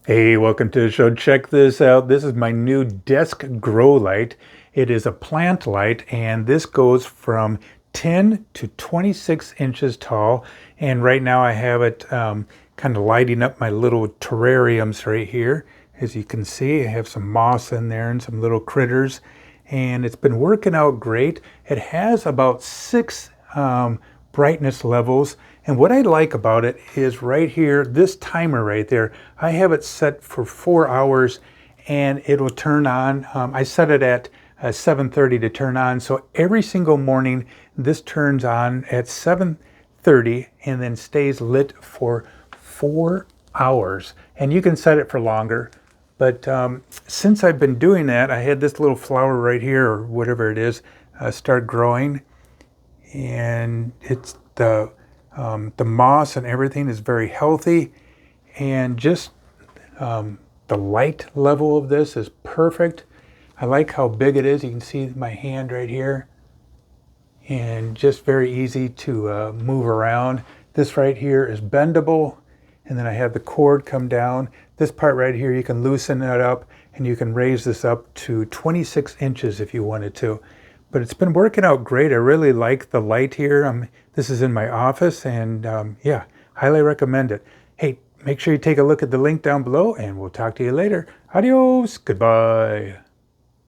Hey, welcome to the show. Check this out. This is my new desk grow light. It is a plant light, and this goes from 10 to 26 inches tall. And right now I have it kind of lighting up my little terrariums right here. As you can see, I have some moss in there and some little critters, and it's been working out great. It has about six brightness levels. And what I like about it is right here, this timer right there, I have it set for 4 hours and it'll turn on. I set it at 7:30 to turn on. So every single morning, this turns on at 7:30 and then stays lit for 4 hours. And you can set it for longer. But since I've been doing that, I had this little flower right here, or whatever it is, start growing. And it's the moss and everything is very healthy, and just the light level of this is perfect. I like how big it is. You can see my hand right here, and just very easy to move around. This right here is bendable, and then I have the cord come down. This part right here, you can loosen it up, and you can raise this up to 26 inches if you wanted to. But it's been working out great. I really like the light here. This is in my office, and yeah, highly recommend it. Hey, make sure you take a look at the link down below, and we'll talk to you later. Adios. Goodbye.